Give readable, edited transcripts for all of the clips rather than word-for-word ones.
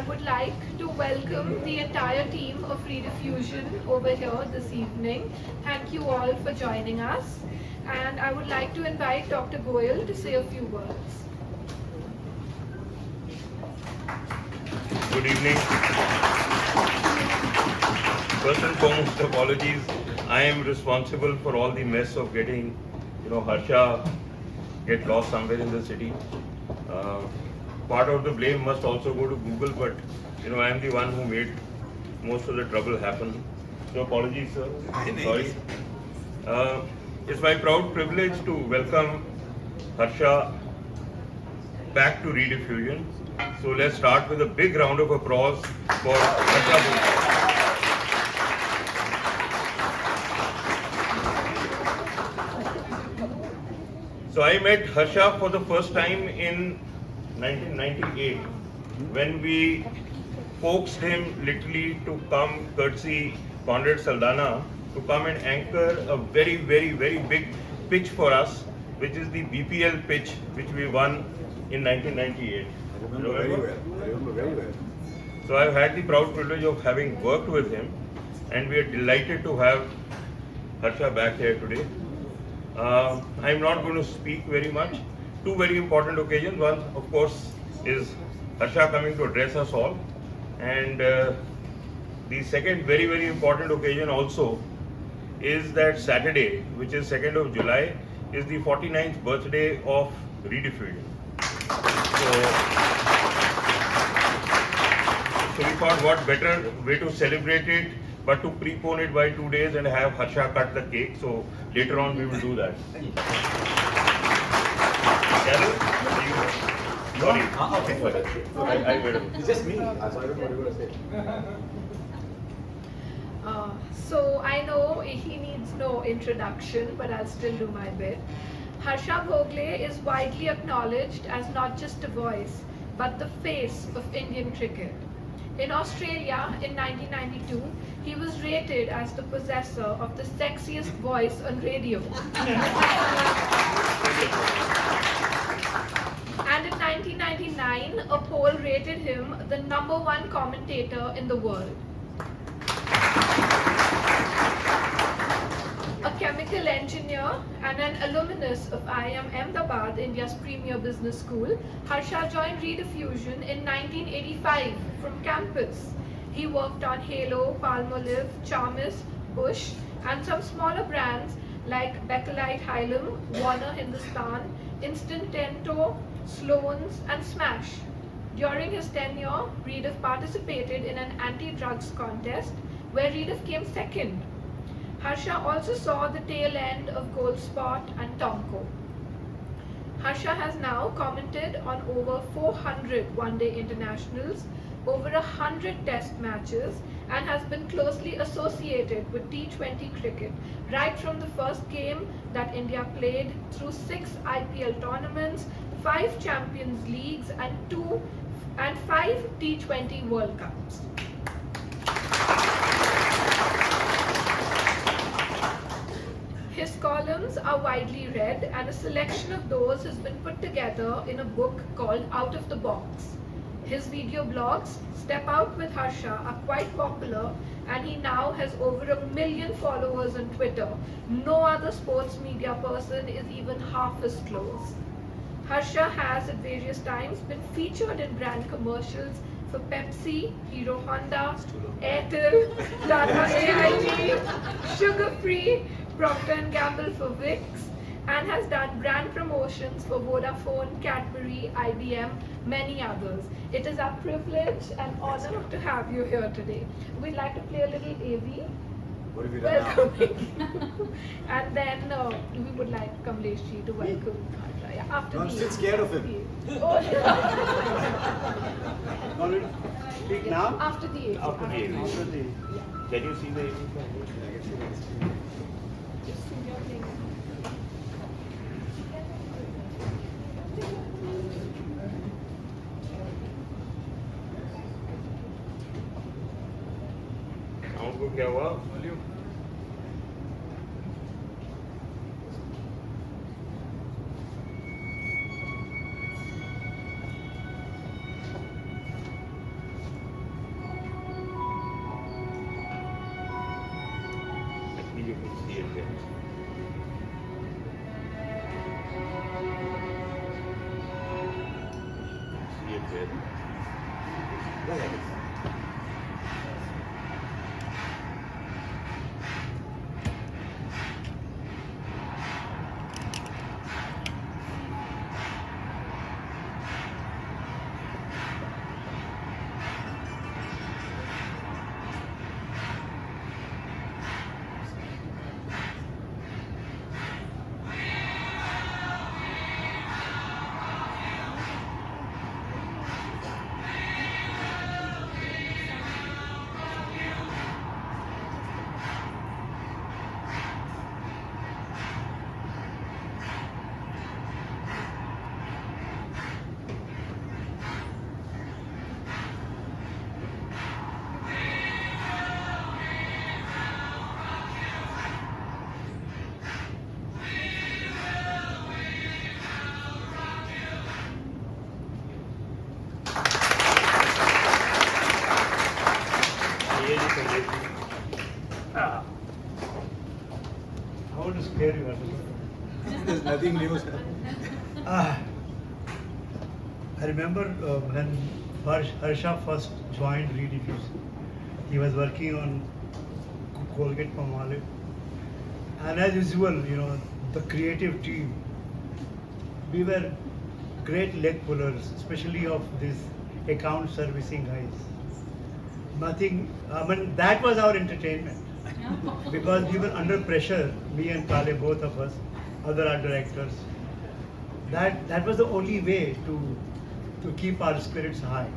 would like to welcome the entire team of Rediffusion over here this evening. Thank you all for joining us. And I would like to invite Dr. Goyal to say a few words. Good evening. First and foremost, apologies. I am responsible for all the mess of getting, Harsha get lost somewhere in the city. Part of the blame must also go to Google, but I am the one who made most of the trouble happen. So apologies, sir. I'm sorry. It's my proud privilege to welcome Harsha back to Rediffusion. So let's start with a big round of applause for Harsha Bhogle. So I met Harsha for the first time in 1998 when we coaxed him literally to come, courtesy Conrad Saldana, to come and anchor a very, very, very big pitch for us, which is the BPL pitch, which we won in 1998. I remember very well. So I've had the proud privilege of having worked with him, and we are delighted to have Harsha back here today. I'm not going to speak very much. Two very important occasions. One, of course, is Harsha coming to address us all. And the second very, very important occasion also is that Saturday, which is 2nd of July, is the 49th birthday of Rediffusion. So we thought what better way to celebrate it but to prepone it by 2 days and have Harsha cut the cake. So later on we will do that. Carol? Sorry. Okay. I better. It's just me. I don't know what you were going to say. So I know he needs no introduction, but I'll still do my bit. Harsha Bhogle is widely acknowledged as not just a voice, but the face of Indian cricket. In Australia, in 1992, he was rated as the possessor of the sexiest voice on radio. And in 1999, a poll rated him the #1 commentator in the world. A chemical engineer and an alumnus of IIM Ahmedabad, India's premier business school, Harsha joined Rediffusion in 1985 from campus. He worked on Halo, Palmolive, Charmis, Bush, and some smaller brands like Beckelite Hylam, Warner Hindustan, Instant Tento, Sloan's, and Smash. During his tenure, Rediff participated in an anti-drugs contest where Rediff came second. Harsha also saw the tail end of Gold Spot and Tomco. Harsha has now commented on over 400 one-day internationals, over 100 test matches, and has been closely associated with T20 cricket right from the first game that India played through 6 IPL tournaments, 5 Champions Leagues, and 5 T20 World Cups. His columns are widely read, and a selection of those has been put together in a book called Out of the Box. His video blogs, Step Out with Harsha, are quite popular, and he now has over 1 million followers on Twitter. No other sports media person is even half as close. Harsha has at various times been featured in brand commercials for Pepsi, Hero Honda, Airtel, Tata AIG, Sugar Free, Procter & Gamble for Vicks, and has done brand promotions for Vodafone, Cadbury, IBM, many others. It is our privilege and honor to have you here today. We'd like to play a little AV. What have you done now? Welcoming. And then we would like Kamlesh ji to welcome Harsha. Yeah, after I'm the still scared of him. Oh, Want me to speak now? after the AV. After the AV. After the... Can you see the AV? I can see that. Just in your name. Sound को क्या हुआ? I want to scare you, Harsha. There's nothing new, sir. I remember when Harsha first joined Rediffusion. He was working on Colgate Palmolive, and as usual, the creative team, we were great leg pullers, especially of these account servicing guys. Nothing. That was our entertainment because we were under pressure. Me and Kale, both of us, other art directors. That was the only way to keep our spirits high,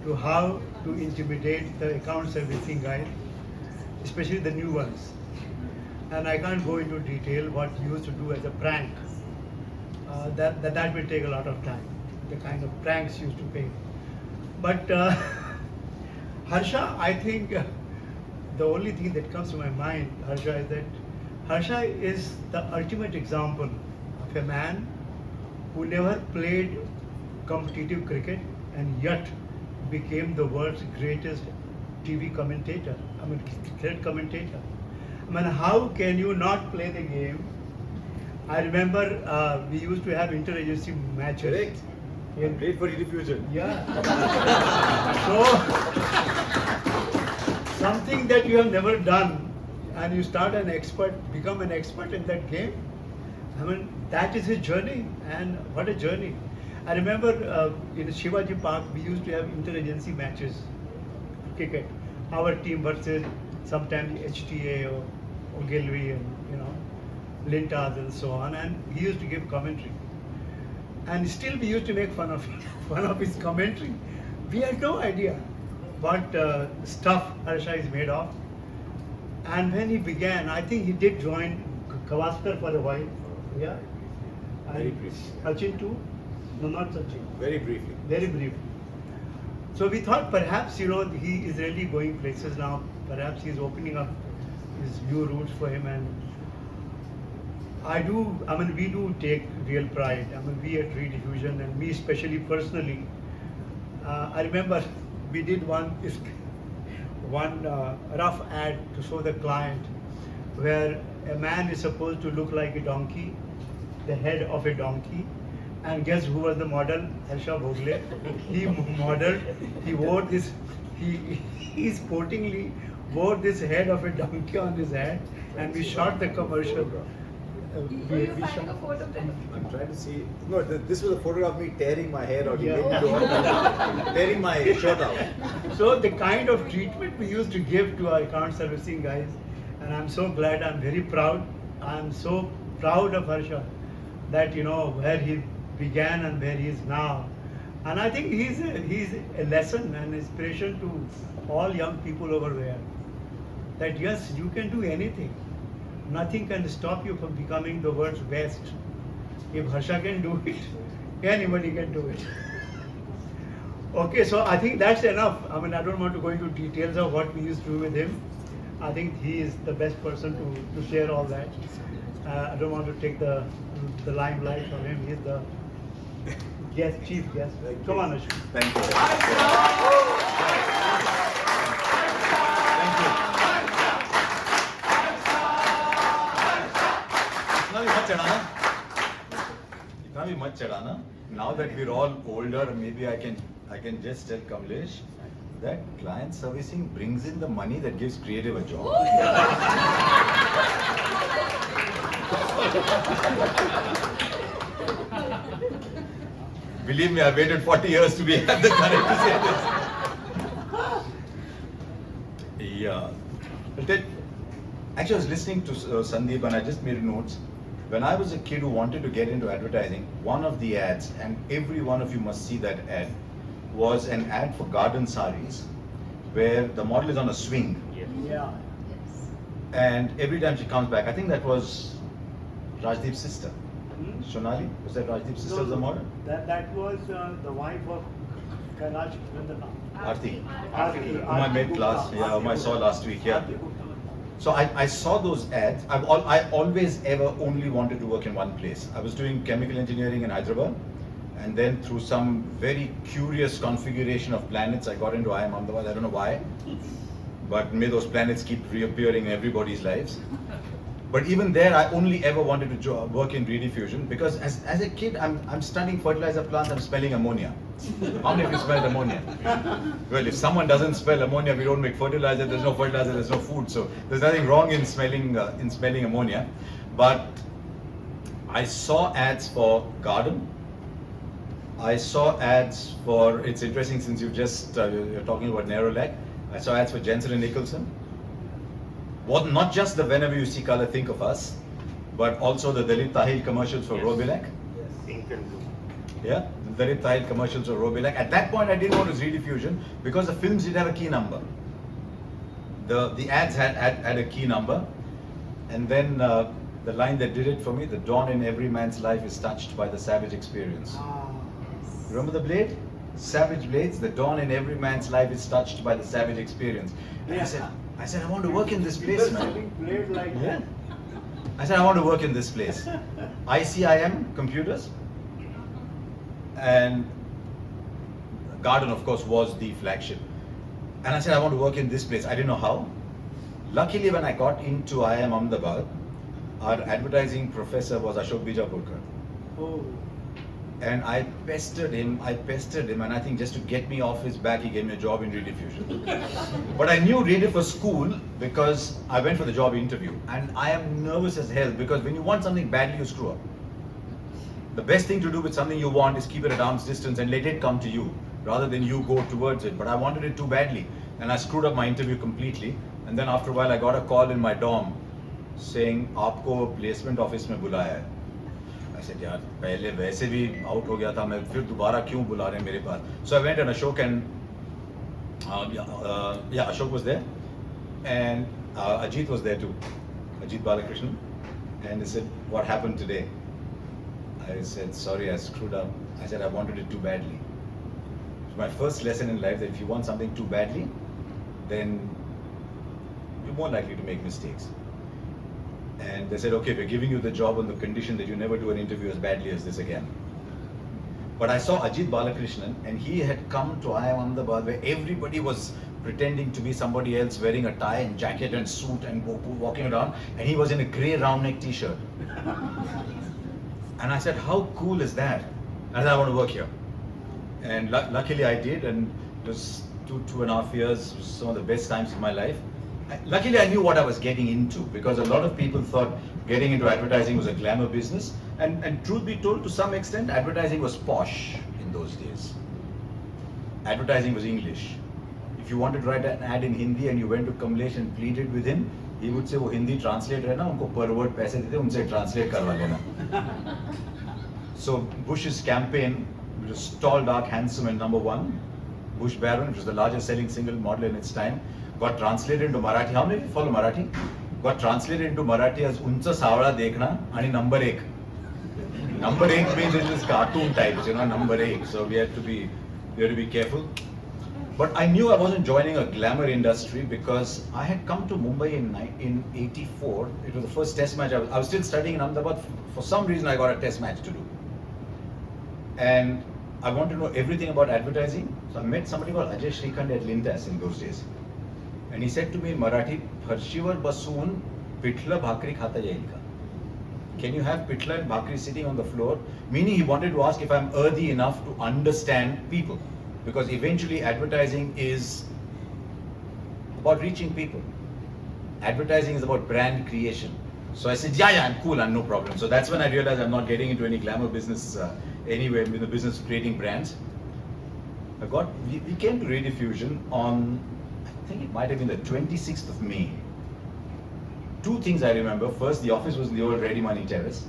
to how to intimidate the account servicing guys, especially the new ones. And I can't go into detail what we used to do as a prank. That will take a lot of time. The kind of pranks used to pay. But Harsha, I think the only thing that comes to my mind, Harsha, is that Harsha is the ultimate example of a man who never played competitive cricket and yet became the world's greatest TV commentator. Cricket commentator. How can you not play the game? I remember we used to have interagency matches. Correct. Great for Rediffusion. Yeah. So, something that you have never done, and you start become an expert in that game. That is his journey, and what a journey. I remember in Shivaji Park, we used to have interagency matches, cricket. Our team versus sometimes HTA or Ogilvy and, Lintas and so on, and he used to give commentary. And still we used to make fun of his commentary. We had no idea what stuff Harsha is made of. And when he began, I think he did join Gavaskar for a while. Yeah. Very briefly. Sachin too? No, not Sachin. Very briefly. Very briefly. So we thought perhaps, he is really going places now. Perhaps he's opening up his new routes for him, and we do take real pride. We at Rediffusion, and me especially personally, I remember we did one rough ad to show the client where a man is supposed to look like a donkey, the head of a donkey, and guess who was the model? Harsha Bhogle. He modeled, he wore this, he sportingly wore this head of a donkey on his head, and we shot the commercial. Will you find a photo of them? I'm trying to see. No, this was a photo of me tearing my hair out. Yeah. Tearing my shirt out. So the kind of treatment we used to give to our account servicing guys, and I'm so glad, I'm very proud. I'm so proud of Harsha that, where he began and where he is now. And I think he's a lesson and inspiration to all young people over there. That yes, you can do anything. Nothing can stop you from becoming the world's best. If Harsha can do it, anybody can do it. Okay, so I think that's enough. I don't want to go into details of what we used to do with him. I think he is the best person to share all that. I don't want to take the limelight from him. He's the chief guest. Come on, Harsha. Thank you. इतना भी मत चढ़ाना now that we're all older, maybe I can just tell Kamlesh that client servicing brings in the money that gives creative a job. Believe me, I waited 40 years to be at the courage to say this. Yeah. Actually, I was listening to Sandeep and I just made notes. When I was a kid who wanted to get into advertising, one of the ads, and every one of you must see that ad, was an ad for garden saris, where the model is on a swing. Yeah. And every time she comes back, I think that was Rajdeep's sister. Sonali? Was that Rajdeep's sister as the model? That was the wife of Kailash Nandana. Aarti. Aarti. Whom I met last, yeah, whom I saw last week, yeah. So I saw those ads. I always ever only wanted to work in one place. I was doing chemical engineering in Hyderabad, and then through some very curious configuration of planets, I got into IIM Ahmedabad. I don't know why, but may those planets keep reappearing in everybody's lives. But even there, I only ever wanted to work in Rediffusion because as a kid, I'm studying fertilizer plants, I'm smelling ammonia. How many of you smelled ammonia? Well, if someone doesn't smell ammonia, we don't make fertilizer, there's no fertilizer, there's no food. So there's nothing wrong in smelling ammonia. But I saw ads for garden. I saw ads for, it's interesting since you're talking about Nerolac. I saw ads for Jensen & Nicholson. Well, not just the Whenever You See Color, Think of Us, but also the Dalit Tahil commercials for Robilac. Ink and blue. Yeah, the Dalit Tahil commercials for Robilac. At that point, I didn't know it was Rediffusion because the films did have a key number. The ads had a key number, and then the line that did it for me: "The dawn in every man's life is touched by the savage experience." Remember the blade? Savage blades. The dawn in every man's life is touched by the savage experience. And I said, I want to work in this place, man. Played like that. I said, I want to work in this place. ICIM computers. And Garden, of course, was the flagship. And I said, I want to work in this place. I didn't know how. Luckily, when I got into IIM Ahmedabad, our advertising professor was Ashok Bijapurkar. Oh. And I pestered him, and I think just to get me off his back, he gave me a job in Rediffusion. But I knew Rediff was school because I went for the job interview. And I am nervous as hell because when you want something badly, you screw up. The best thing to do with something you want is keep it at arm's distance and let it come to you, rather than you go towards it. But I wanted it too badly, and I screwed up my interview completely. And then after a while, I got a call in my dorm saying, "Aapko placement office mein bulaya hai." I said, यार पहले वैसे भी out हो गया था मैं फिर दोबारा क्यों बुला रहे हैं मेरे पास? So I went and Ashok Ashok was there, and Ajit was there too, Ajit Balakrishnan, and he said, "What happened today?" I said, "Sorry, I screwed up." I said, "I wanted it too badly." It's my first lesson in life that if you want something too badly, then you're more likely to make mistakes. And they said, "Okay, we're giving you the job on the condition that you never do an interview as badly as this again." But I saw Ajit Balakrishnan, and he had come to IIM Ahmedabad where everybody was pretending to be somebody else, wearing a tie and jacket and suit and walking around, and he was in a grey round neck t-shirt. And I said, "How cool is that?" And I said, "I want to work here." And luckily I did, and it was two and a half years, some of the best times of my life. Luckily, I knew what I was getting into because a lot of people thought getting into advertising was a glamour business. And truth be told, to some extent, advertising was posh in those days. Advertising was English. If you wanted to write an ad in Hindi and you went to Kamlesh and pleaded with him, he would say, "वो Hindi translator है ना, उनको per word पैसे देते, उनसे translate करवा लेना." So Bush's campaign, which was tall, dark, handsome, and #1, Bush Baron, which was the largest selling single model in its time, got translated into Marathi. How many of you follow Marathi? Got translated into Marathi as "Uncha Savla Dekhna" and number 1. Number 1 means it's just cartoon types, number 1. So we had to be careful. But I knew I wasn't joining a glamour industry because I had come to Mumbai in '84. It was the first test match. I was still studying in Ahmedabad. For some reason, I got a test match to do. And I wanted to know everything about advertising. So I met somebody called Ajay Srikhand at Lintas in those days. And he said to me in Marathi, "फरशीवर बसून पिठलं भाकरी खाता येईल का?" Can you have pitla and bhakri sitting on the floor? Meaning he wanted to ask if I'm earthy enough to understand people. Because eventually advertising is about reaching people. Advertising is about brand creation. So I said, yeah, I'm cool, I'm no problem. So that's when I realized I'm not getting into any glamour business anywhere in the business of creating brands. We came to Rediffusion on, I think it might have been the 26th of May. Two things I remember. First, the office was in the old Ready Money Terrace.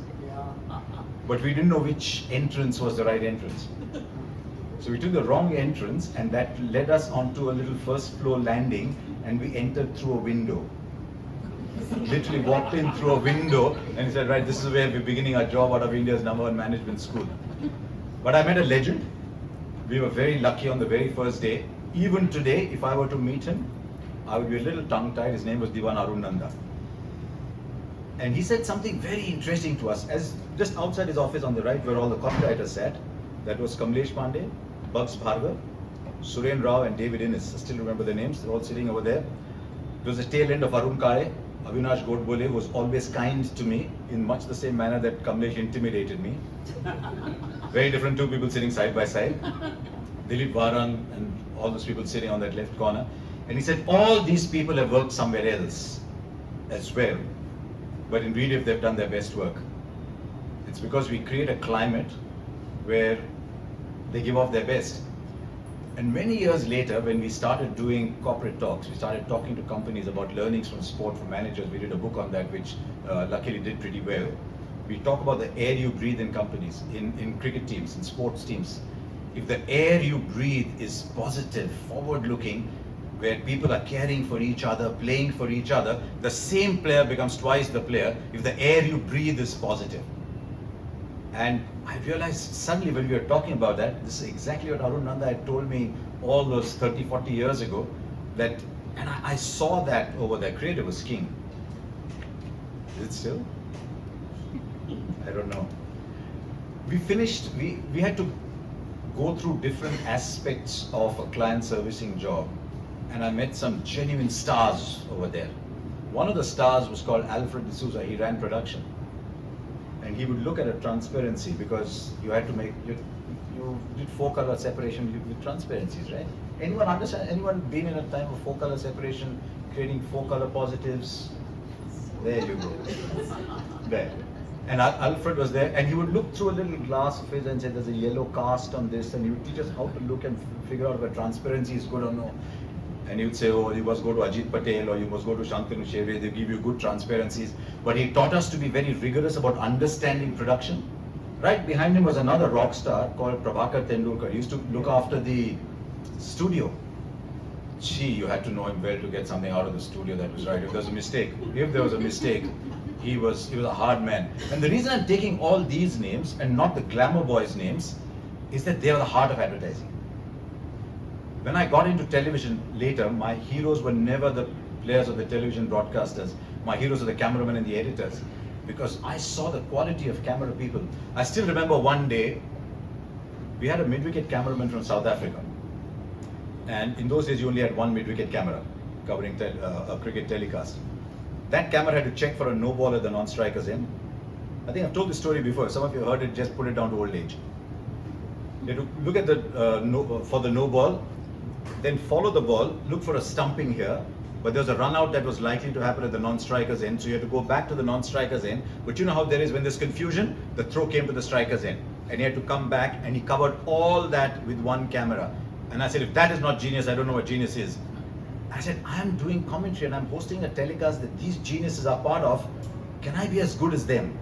But we didn't know which entrance was the right entrance. So we took the wrong entrance, and that led us onto a little first floor landing, and we entered through a window. Literally walked in through a window and said, right, this is where we're beginning our job out of India's #1 management school. But I met a legend. We were very lucky on the very first day. Even today, if I were to meet him, I would be a little tongue-tied. His name was Diwan Arun Nanda. And he said something very interesting to us. As just outside his office on the right, where all the copywriters sat, that was Kamlesh Pandey, Bugs Bhargav, Suren Rao, and David Innes. I still remember their names. They're all sitting over there. There was the tail end of Arun Kare, Avinash Godbole, who was always kind to me in much the same manner that Kamlesh intimidated me. Very different two people sitting side by side. Dilip Varan and all those people sitting on that left corner. And he said, all these people have worked somewhere else as well. But in Rediff, they've done their best work. It's because we create a climate where they give off their best. And many years later, when we started doing corporate talks, we started talking to companies about learnings from sport for managers. We did a book on that, which luckily did pretty well. We talk about the air you breathe in companies, in cricket teams, in sports teams. If the air you breathe is positive, forward-looking, where people are caring for each other, playing for each other, the same player becomes twice the player if the air you breathe is positive. And I realized suddenly when we were talking about that, this is exactly what Arun Nanda had told me all those 30, 40 years ago, and I saw that over there. Creative was king. Is it still? I don't know. We finished, we had to go through different aspects of a client servicing job, and I met some genuine stars over there. One of the stars was called Alfred D'Souza. He ran production. And he would look at a transparency, because you had to make, you did 4-color separation with transparencies, right? Anyone understand, anyone been in a time of 4-color separation, creating 4-color positives? There you go. There. And Alfred was there, and he would look through a little glass of his and say, there's a yellow cast on this, and he would teach us how to look and figure out whether transparency is good or no. And he would say, oh, you must go to Ajit Patel, or you must go to Shantanu Sheve, they give you good transparencies. But he taught us to be very rigorous about understanding production. Right behind him was another rock star called Prabhakar Tendulkar. He used to look after the studio. Gee, you had to know him well to get something out of the studio that was right. If there was a mistake, he was a hard man. And the reason I'm taking all these names and not the glamour boys' names is that they are the heart of advertising. When I got into television later, my heroes were never the players or the television broadcasters. My heroes are the cameramen and the editors, because I saw the quality of camera people. I still remember one day, we had a mid-wicket cameraman from South Africa. And in those days, you only had one mid-wicket camera covering a cricket telecast. That camera had to check for a no ball at the non-striker's end. I think I've told this story before. Some of you heard it, just put it down to old age. You had to look at for the no ball, then follow the ball, look for a stumping here, but there was a run out that was likely to happen at the non-striker's end, so you had to go back to the non-striker's end. But you know how there is, when there's confusion, the throw came to the striker's end, and he had to come back, and he covered all that with one camera. And I said, if that is not genius, I don't know what genius is. I said, I'm doing commentary and I'm hosting a telecast that these geniuses are part of. Can I be as good as them?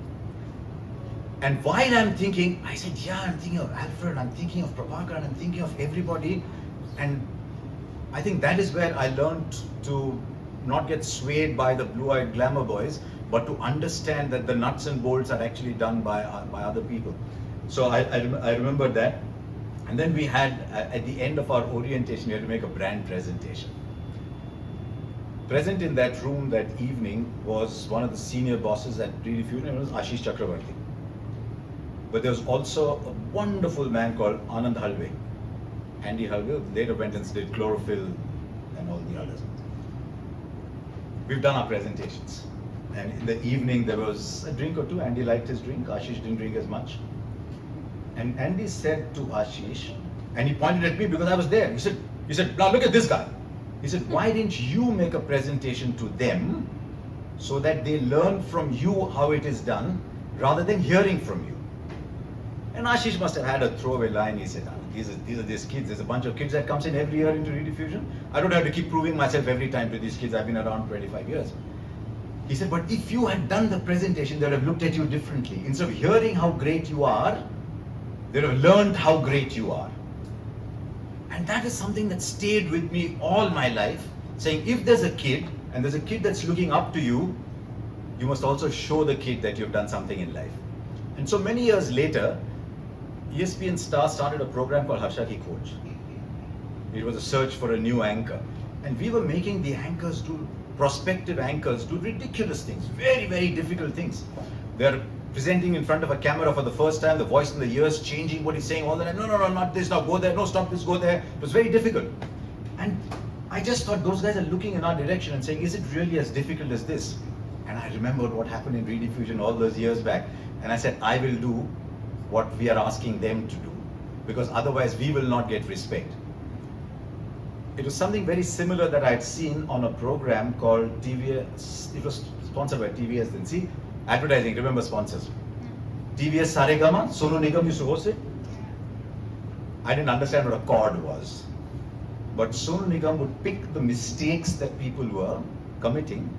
And while I'm thinking, I said, yeah, I'm thinking of Alfred, I'm thinking of Prabhakar, and I'm thinking of everybody. And I think that is where I learned to not get swayed by the blue-eyed glamour boys, but to understand that the nuts and bolts are actually done by other people. So I remember that. And then we had, at the end of our orientation, we had to make a brand presentation. Present in that room that evening was one of the senior bosses at Rediffusion, it was Ashish Chakravarti. But there was also a wonderful man called Anand Halve. Andy Halve later went and did Chlorophyll and all the others. We've done our presentations. And in the evening there was a drink or two. Andy liked his drink. Ashish didn't drink as much. And Andy said to Ashish, and he pointed at me because I was there. He said, now look at this guy. He said, why didn't you make a presentation to them so that they learn from you how it is done rather than hearing from you? And Ashish must have had a throwaway line. He said, these are these kids. There's a bunch of kids that comes in every year into Rediffusion. I don't have to keep proving myself every time to these kids. I've been around 25 years. He said, but if you had done the presentation, they would have looked at you differently. Instead of hearing how great you are, they would have learned how great you are. And that is something that stayed with me all my life, saying if there's a kid, and there's a kid that's looking up to you, you must also show the kid that you've done something in life. And so many years later, ESPN Star started a program called Harsha Ki Coach. It was a search for a new anchor. And we were making the anchors do, prospective anchors do ridiculous things, very, very difficult things. They're presenting in front of a camera for the first time, the voice in the ears changing what he's saying all the time. No, not this, now go there, no, stop this, go there. It was very difficult. And I just thought those guys are looking in our direction and saying, is it really as difficult as this? And I remembered what happened in Rediffusion all those years back. And I said, I will do what we are asking them to do, because otherwise we will not get respect. It was something very similar that I had seen on a program called TVS. It was sponsored by TVS then. See, advertising, remember sponsors. TVS Saregama, Sonu Nigam used to host it. I didn't understand what a chord was. But Sonu Nigam would pick the mistakes that people were committing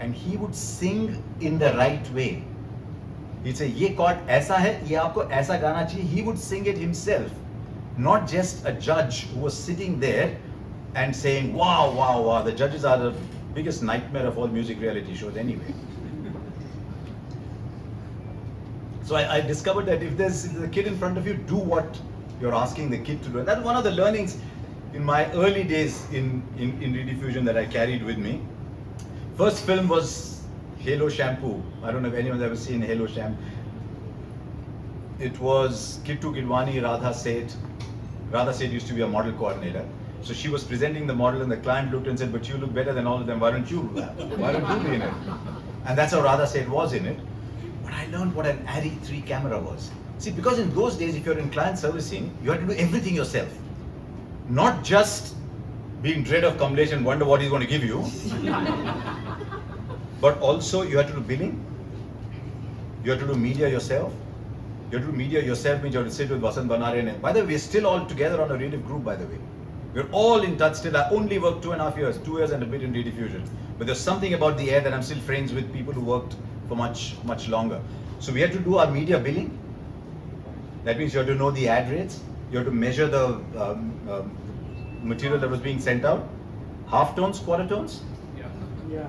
and he would sing in the right way. He'd say, ye chord aisa hai, ye aapko aisa gana chahiye. He would sing it himself, not just a judge who was sitting there and saying, wow, wow, wow. The judges are the biggest nightmare of all music reality shows anyway. So I discovered that if there's a kid in front of you, do what you're asking the kid to do. And that's one of the learnings in my early days in Rediffusion that I carried with me. First film was Halo Shampoo. I don't know if anyone's ever seen Halo Shampoo. It was Kittu Gidwani, Radha Seth. Radha Seth used to be a model coordinator. So she was presenting the model and the client looked and said, but you look better than all of them, why don't you be in it? And that's how Radha Seth was in it. But I learned what an ARRI 3 camera was. See, because in those days, if you're in client servicing, you had to do everything yourself. Not just being dread of Kamlesh and wonder what he's going to give you, but also you had to do billing, you had to do media yourself. You had to do media yourself means you had to sit with Vasant Banare. And by the way, we're still all together on a Rediff group, by the way. We're all in touch still. I only worked 2.5 years, 2 years and a bit in Rediffusion. But there's something about the air that I'm still friends with people who worked for much, much longer. So we had to do our media billing. That means you have to know the ad rates. You have to measure the material that was being sent out. Half tones, quarter tones? Yeah.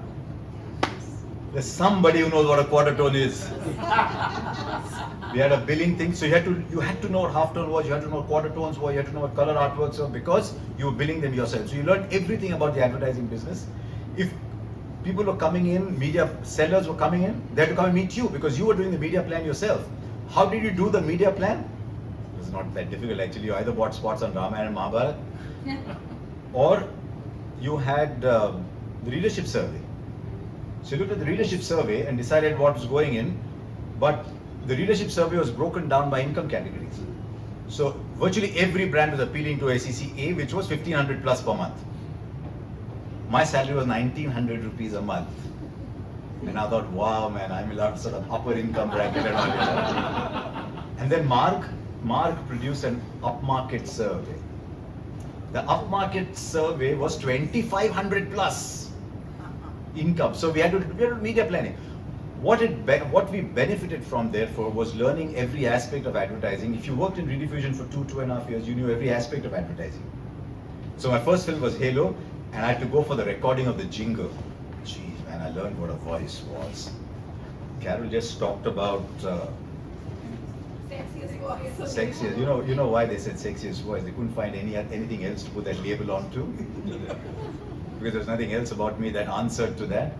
There's somebody who knows what a quarter tone is. We had a billing thing, so you had to know what half tone was, you had to know what quarter tones were, you had to know what color artworks were, because you were billing them yourself. So you learned everything about the advertising business. If people were coming in, media sellers were coming in, they had to come and meet you because you were doing the media plan yourself. How did you do the media plan? It was not that difficult actually. You either bought spots on Ramayana and Mahabharata, or you had the readership survey. So you looked at the readership survey and decided what was going in, but the readership survey was broken down by income categories. So virtually every brand was appealing to SEC A, which was 1500 plus per month. My salary was 1900 rupees a month. And I thought, wow, man, I'm in a sort of upper income bracket and all that. And then Mark produced an upmarket survey. The upmarket survey was 2500 plus income. So we had to do media planning. What we benefited from therefore was learning every aspect of advertising. If you worked in Rediffusion for 2.5 years, you knew every aspect of advertising. So my first film was Halo, and I had to go for the recording of the jingle. Jeez, man, I learned what a voice was. Carol just talked about sexiest. You know why they said sexiest voice? They couldn't find anything else to put that label onto, because there's nothing else about me that answered to that.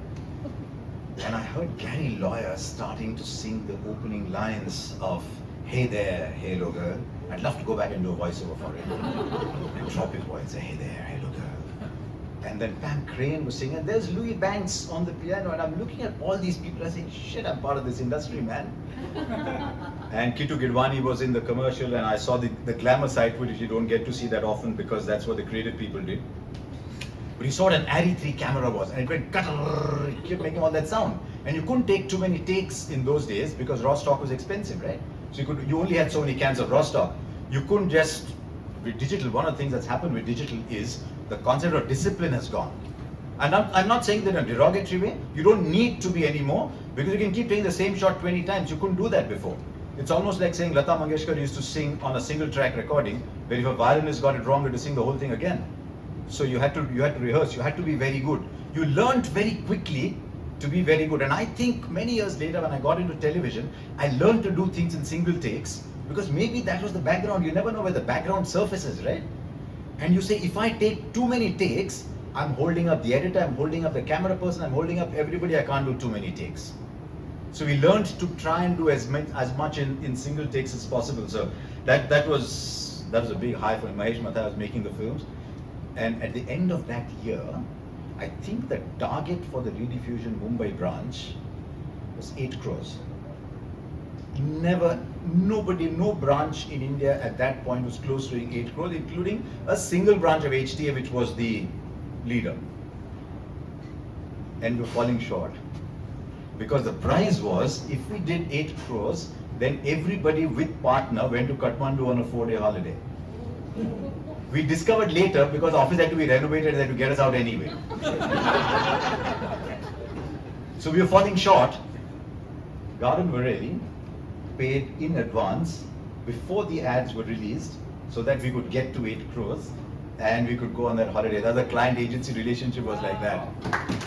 And I heard Gary Lawyer starting to sing the opening lines of "Hey there, Halo girl." I'd love to go back and do a voiceover for it and drop his voice and say, "Hey there, Halo girl." And then Pam Crane was singing, and there's Louis Banks on the piano, and I'm looking at all these people and saying, shit, I'm part of this industry, man. And Kitu Gidwani was in the commercial, and I saw the glamour side, which you don't get to see that often because that's what the creative people did. But you saw what an Arri 3 camera was, and it went cutter, it kept making all that sound. And you couldn't take too many takes in those days because raw stock was expensive, right? So you only had so many cans of raw stock. You couldn't just, with digital, one of the things that's happened with digital is the concept of discipline has gone. And I'm not saying that in a derogatory way. You don't need to be anymore because you can keep taking the same shot 20 times. You couldn't do that before. It's almost like saying Lata Mangeshkar used to sing on a single track recording, where if a violinist got it wrong, you had to sing the whole thing again. So you had to rehearse, you had to be very good. You learned very quickly to be very good. And I think many years later when I got into television, I learned to do things in single takes because maybe that was the background. You never know where the background surfaces, right? And you say, if I take too many takes, I'm holding up the editor, I'm holding up the camera person, I'm holding up everybody, I can't do too many takes. So we learned to try and do as much in single takes as possible. So that was a big high for Mahesh Matha was making the films. And at the end of that year, I think the target for the Rediffusion Mumbai branch was 8 crores. No branch in India at that point was close to 8 crores, including a single branch of HTA, which was the leader. And we're falling short. Because the prize was, if we did 8 crores, then everybody with partner went to Kathmandu on a 4-day holiday. We discovered later, because the office had to be renovated, they had to get us out anyway. So we were falling short. Garden Variety paid in advance before the ads were released so that we could get to 8 crores and we could go on that holiday. The client agency relationship was like that.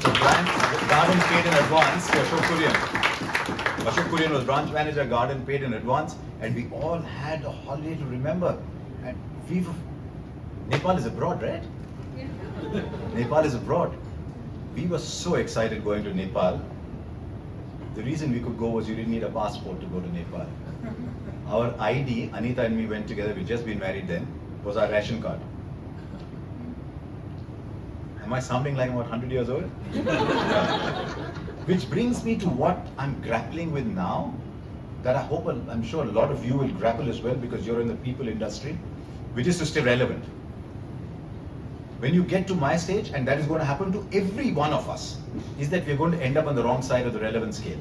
So Garden paid in advance to Ashok Kurian. Ashok Kurian was branch manager, Garden paid in advance, and we all had a holiday to remember. And Nepal is abroad, right? Yeah. Nepal is abroad. We were so excited going to Nepal. The reason we could go was you didn't need a passport to go to Nepal. Our ID, Anita and me went together, we'd just been married then, was our ration card. Am I sounding like I'm about 100 years old? Which brings me to what I'm grappling with now, that I'm sure a lot of you will grapple as well because you're in the people industry, which is to stay relevant. When you get to my stage, and that is going to happen to every one of us, is that we're going to end up on the wrong side of the relevance scale.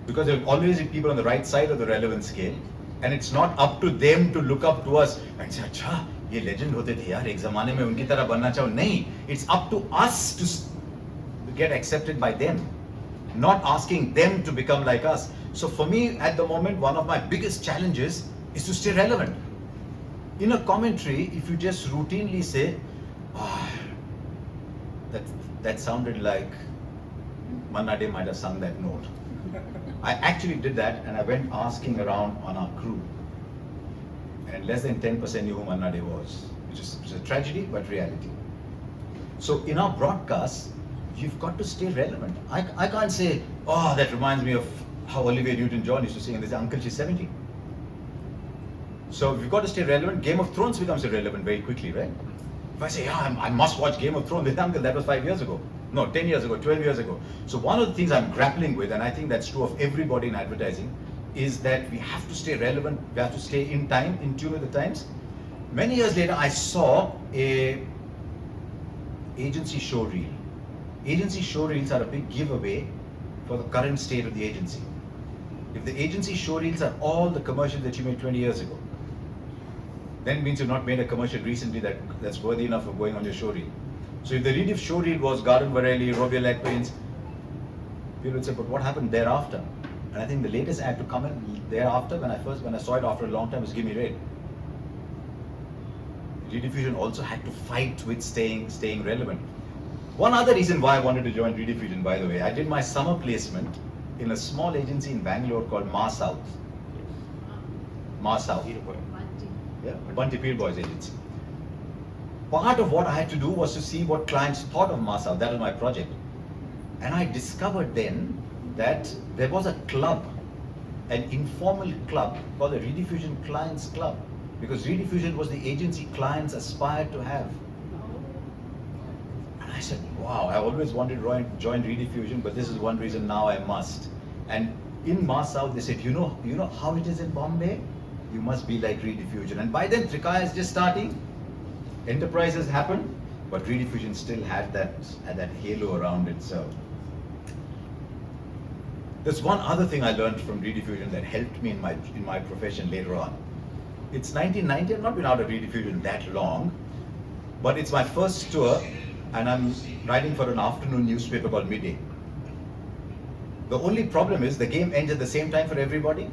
Because there will always be people on the right side of the relevance scale, and it's not up to them to look up to us and say, "Acha, ye legend hote the yaar, ek zamane mein unki tarah banna chaho." Nahi, it's up to us to get accepted by them, not asking them to become like us. So for me, at the moment, one of my biggest challenges is to stay relevant. In a commentary, if you just routinely say, that sounded like Manna Dey might have sung that note. I actually did that and I went asking around on our crew. And less than 10% knew who Manna Dey was, which is a tragedy, but reality. So in our broadcasts, you've got to stay relevant. I can't say, that reminds me of how Olivia Newton-John used to sing, and they say, "Uncle, she's 70. So we've got to stay relevant. Game of Thrones becomes irrelevant very quickly, right? If I say, I must watch Game of Thrones, they say, "Uncle, that was 5 years ago." No, 10 years ago, 12 years ago. So one of the things I'm grappling with, and I think that's true of everybody in advertising, is that we have to stay relevant, we have to stay in time, in tune with the times. Many years later, I saw a agency show reel. Agency show reels are a big giveaway for the current state of the agency. If the agency show reels are all the commercials that you made 20 years ago, then it means you've not made a commercial recently that's worthy enough of going on your show reel. So if the Rediff show reel was Garden Variety, Robiel Egg Paints, people would say, but what happened thereafter? And I think the latest ad to come in thereafter, when I saw it after a long time, was Gimme Red. Rediffusion also had to fight with staying relevant. One other reason why I wanted to join Rediffusion, by the way, I did my summer placement in a small agency in Bangalore called Ma South. Ma South. Yeah, Bunty Peel Boys agency. Part of what I had to do was to see what clients thought of Ma South. That was my project. And I discovered then that there was a club, an informal club called the Rediffusion Clients Club, because Rediffusion was the agency clients aspired to have. said, wow, I always wanted to join Rediffusion, but this is one reason now I must. And in Mass South, they said, you know how it is in Bombay? You must be like Rediffusion. And by then, Trikaya is just starting. Enterprise has happened, but Rediffusion still had that halo around it. So there's one other thing I learned from Rediffusion that helped me in my profession later on. It's 1990. I've not been out of Rediffusion that long, but it's my first tour, and I'm writing for an afternoon newspaper called Midday. The only problem is the game ends at the same time for everybody.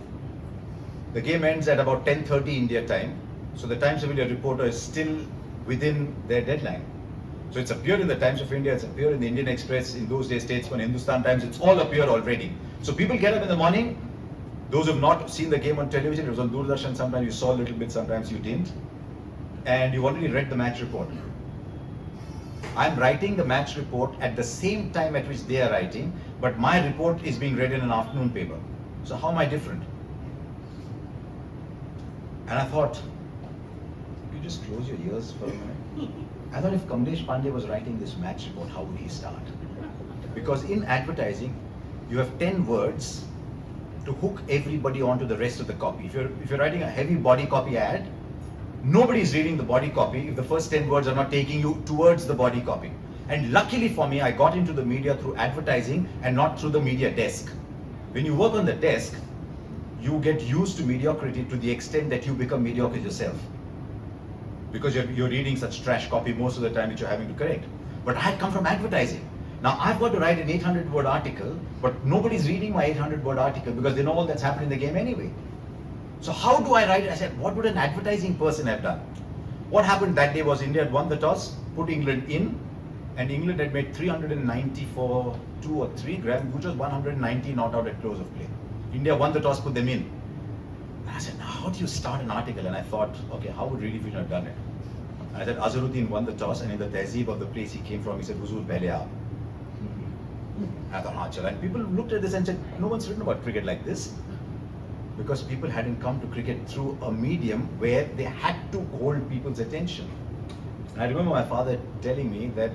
The game ends at about 10:30 India time, so the Times of India reporter is still within their deadline. So it's appeared in the Times of India, it's appeared in the Indian Express, in those days Statesman, Hindustan Times, it's all appeared already. So people get up in the morning, those who have not seen the game on television, it was on Doordarshan, sometimes you saw a little bit, sometimes you didn't, and you've already read the match report. I'm writing the match report at the same time at which they are writing, but my report is being read in an afternoon paper. So how am I different? And I thought, you just close your ears for a minute. I thought if Kamlesh Pandey was writing this match report, how would he start? Because in advertising, you have 10 words to hook everybody onto the rest of the copy. If you're writing a heavy body copy ad, nobody's reading the body copy if the first 10 words are not taking you towards the body copy. And luckily for me, I got into the media through advertising and not through the media desk. When you work on the desk, you get used to mediocrity to the extent that you become mediocre yourself. Because you're reading such trash copy most of the time which you're having to correct. But I had come from advertising. Now I've got to write an 800-word article, but nobody's reading my 800-word article because they know all that's happened in the game anyway. So how do I write it? I said, what would an advertising person have done? What happened that day was India had won the toss, put England in, and England had made 390 for 2 or 3 grand, which was 190 not out at close of play. India won the toss, put them in. And I said, now how do you start an article? And I thought, okay, how would Rediffusion have done it? And I said, Azharuddin won the toss, and in the tehzeeb of the place he came from, he said, Huzur pehle aap. I thought, haan, chala. And people looked at this and said, no one's written about cricket like this. Because people hadn't come to cricket through a medium where they had to hold people's attention. And I remember my father telling me that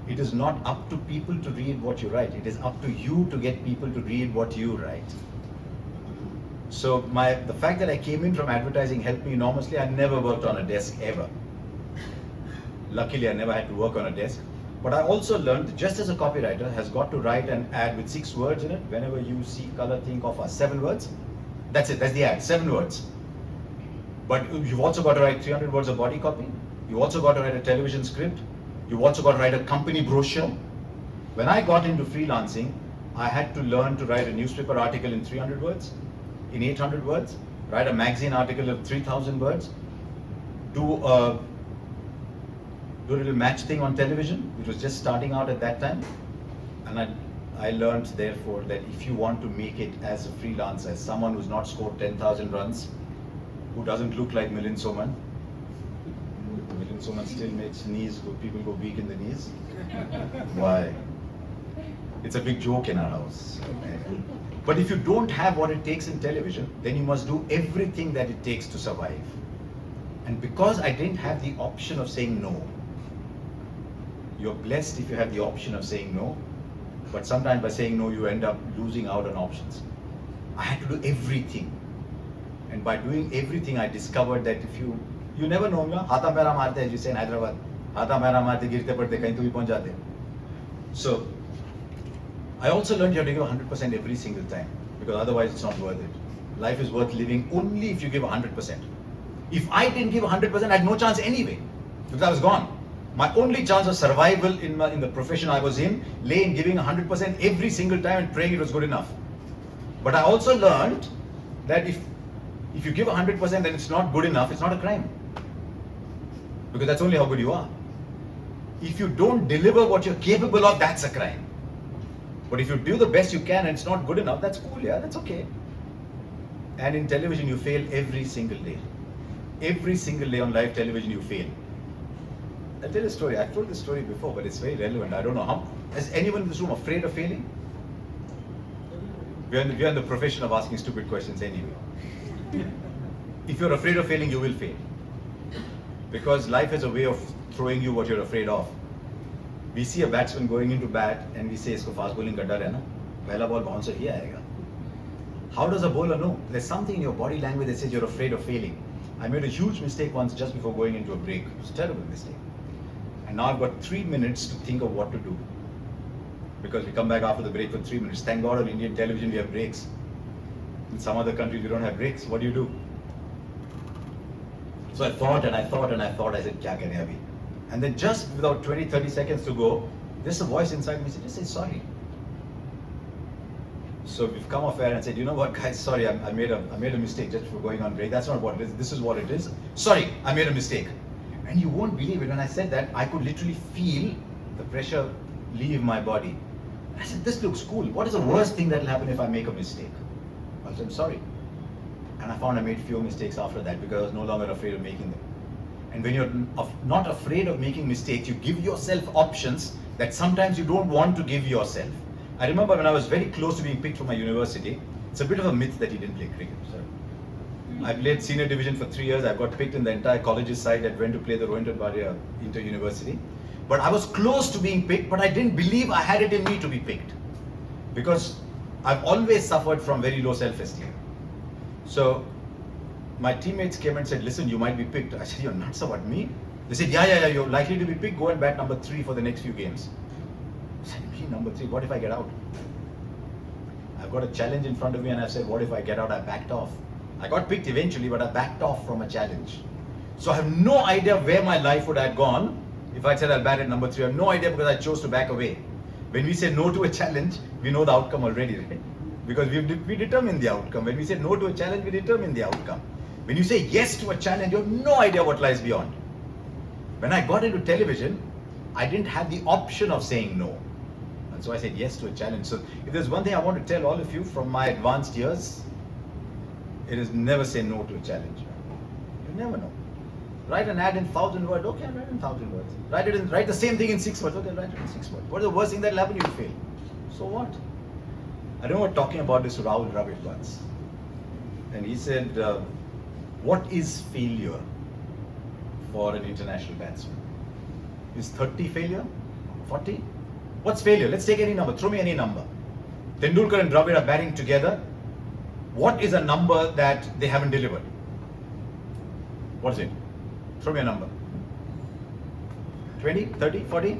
it is not up to people to read what you write, it is up to you to get people to read what you write. So the fact that I came in from advertising helped me enormously. I never worked on a desk ever. Luckily, I never had to work on a desk. But I also learned that just as a copywriter has got to write an ad with 6 words in it, whenever you see color, think of 7 words. That's it, that's the ad, 7 words. But you've also got to write 300 words of body copy. You've also got to write a television script. You've also got to write a company brochure. When I got into freelancing, I had to learn to write a newspaper article in 300 words, in 800 words, write a magazine article of 3,000 words, do a little match thing on television, which was just starting out at that time. And I learned, therefore, that if you want to make it as a freelancer, as someone who's not scored 10,000 runs, who doesn't look like Milind Soman, Milind Soman still makes people go weak in the knees. Why? It's a big joke in our house. But if you don't have what it takes in television, then you must do everything that it takes to survive. And because I didn't have the option of saying no, you're blessed if you have the option of saying no, but sometimes by saying no, you end up losing out on options. I had to do everything. And by doing everything, I discovered that if you never know, hata mera marte, as you say in Hyderabad, hata mera marte, girte padte, kahin to bhi pahunch jate. So, I also learned you have to give 100% every single time, because otherwise it's not worth it. Life is worth living only if you give 100%. If I didn't give 100%, I had no chance anyway, because I was gone. My only chance of survival in the profession I was in lay in giving 100% every single time and praying it was good enough. But I also learned that if you give 100% and it's not good enough, it's not a crime. Because that's only how good you are. If you don't deliver what you're capable of, that's a crime. But if you do the best you can and it's not good enough, that's cool, yeah, that's okay. And in television, you fail every single day. Every single day on live television, you fail. I'll tell you a story. I've told this story before, but it's very relevant. I don't know how. Is anyone in this room afraid of failing? We are in the profession of asking stupid questions anyway. If you're afraid of failing, you will fail. Because life has a way of throwing you what you're afraid of. We see a batsman going into bat and we say, "Isko fast bowling ka dar hai na? Pehla ball bouncer hi aayega." How does a bowler know? There's something in your body language that says you're afraid of failing. I made a huge mistake once just before going into a break. It was a terrible mistake. And now I've got 3 minutes to think of what to do. Because we come back after the break for 3 minutes. Thank God on Indian television we have breaks. In some other countries we don't have breaks. What do? So I thought and I thought and I thought. I said, "Kya kare abhi?" And then just without 20, 30 seconds to go, there's a voice inside me said, "Just say sorry." So we've come off air and said, "You know what, guys, sorry, I made a mistake just for going on break. That's not what it is. This is what it is. Sorry, I made a mistake." And you won't believe it, when I said that, I could literally feel the pressure leave my body. I said, "This looks cool. What is the worst thing that will happen if I make a mistake?" I said, "I'm sorry." And I found I made fewer mistakes after that because I was no longer afraid of making them. And when you're not afraid of making mistakes, you give yourself options that sometimes you don't want to give yourself. I remember when I was very close to being picked for my university, it's a bit of a myth that he didn't play cricket. So I played senior division for 3 years. I got picked in the entire college's side that went to play the Rohinton Bhatia Inter-University. But I was close to being picked, but I didn't believe I had it in me to be picked. Because I've always suffered from very low self-esteem. So my teammates came and said, "Listen, you might be picked." I said, "You're nuts about me?" They said, yeah, you're likely to be picked. Go and bat number 3 for the next few games. I said, "Me, number 3, what if I get out?" I've got a challenge in front of me and I've said, "What if I get out?" I backed off. I got picked eventually, but I backed off from a challenge. So I have no idea where my life would have gone if I said I'll bat at number 3. I have no idea because I chose to back away. When we say no to a challenge, we know the outcome already, right? Because we determine the outcome. When we say no to a challenge, we determine the outcome. When you say yes to a challenge, you have no idea what lies beyond. When I got into television, I didn't have the option of saying no. And so I said yes to a challenge. So if there's one thing I want to tell all of you from my advanced years, it is never say no to a challenge. You never know. Write an ad in 1,000 words. Okay, I'll write it in 1,000 words. Write the same thing in 6 words. Okay, I'll write it in 6 words. What is the worst thing that will happen? You fail. So what? I remember talking about this to Rahul Dravid once. And he said, "What is failure for an international batsman? Is 30 failure? 40? What's failure? Let's take any number. Throw me any number. Tendulkar and Dravid are batting together. What is a number that they haven't delivered? What is it? Throw me a number. 20, 30, 40?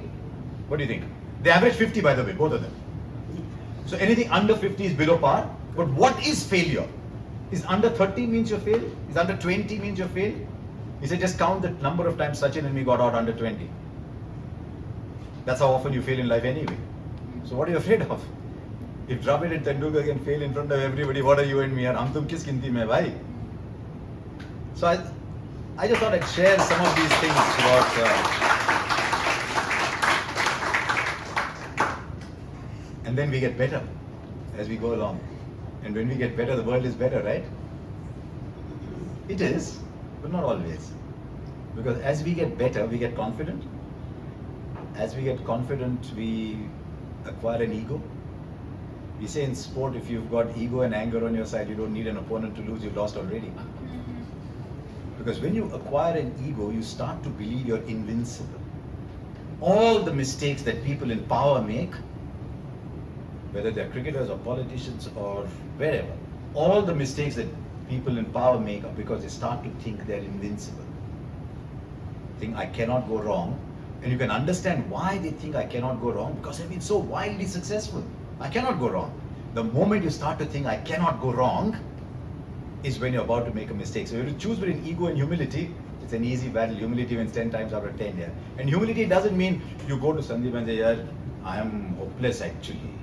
What do you think? They average 50, by the way, both of them. So anything under 50 is below par. But what is failure? Is under 30 means you fail? Is under 20 means you fail? He said, just count the number of times Sachin and me got out under 20. That's how often you fail in life anyway. So what are you afraid of? If Dravid and Tendulkar can fail in front of everybody, what are you and me? Hum tum kis ginti mein, bhai? So I just thought I'd share some of these things about. And then we get better as we go along. And when we get better, the world is better, right? It is, but not always. Because as we get better, we get confident. As we get confident, we acquire an ego. We say in sport, if you've got ego and anger on your side, you don't need an opponent to lose, you've lost already. Because when you acquire an ego, you start to believe you're invincible. All the mistakes that people in power make, whether they're cricketers or politicians or wherever, all the mistakes that people in power make are because they start to think they're invincible. Think I cannot go wrong. And you can understand why they think I cannot go wrong, because they've been so wildly successful. I cannot go wrong. The moment you start to think I cannot go wrong is when you're about to make a mistake. So you have to choose between ego and humility. It's an easy battle. Humility wins 10 times out of 10. Yeah. And humility doesn't mean you go to Sandeep and say, "Yeah, I am hopeless actually."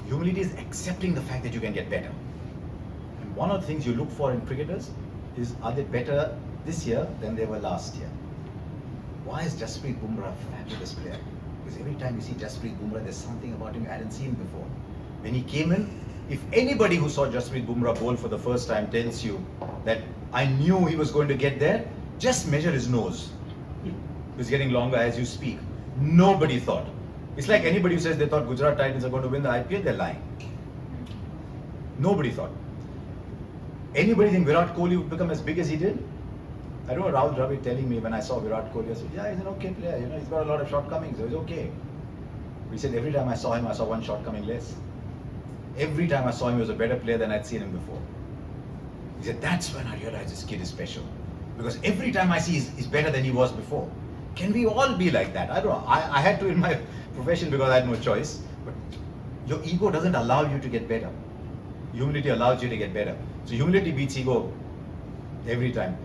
Humility is accepting the fact that you can get better. And one of the things you look for in cricketers is, are they better this year than they were last year? Why is Jasprit Bumrah a fabulous player? Because every time you see Jasprit Bumrah, there's something about him you hadn't seen before. When he came in, if anybody who saw Jasprit Bumrah bowl for the first time tells you that I knew he was going to get there, just measure his nose. It's getting longer as you speak. Nobody thought. It's like anybody who says they thought Gujarat Titans are going to win the IPL, they're lying. Nobody thought. Anybody think Virat Kohli would become as big as he did? I remember Rahul Dravid telling me when I saw Virat Kohli, I said, yeah, he's an okay player, you know, he's got a lot of shortcomings, so he's okay. He said every time I saw him, I saw one shortcoming less. Every time I saw him, he was a better player than I'd seen him before. He said, that's when I realized this kid is special. Because every time I see he's better than he was before. Can we all be like that? I don't know. I had to in my profession because I had no choice. But your ego doesn't allow you to get better. Humility allows you to get better. So humility beats ego every time.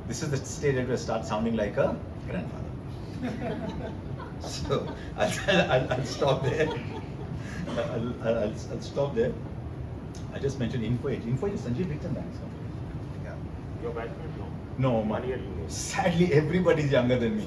This is the stage where I start sounding like a grandfather. So I'll stop there. I'll stop there. I just mentioned Info 8. Info 8 is Sanjeev Dixon Bank. So, yeah. Your batchmate? No, One year junior. sadly everybody is younger than me.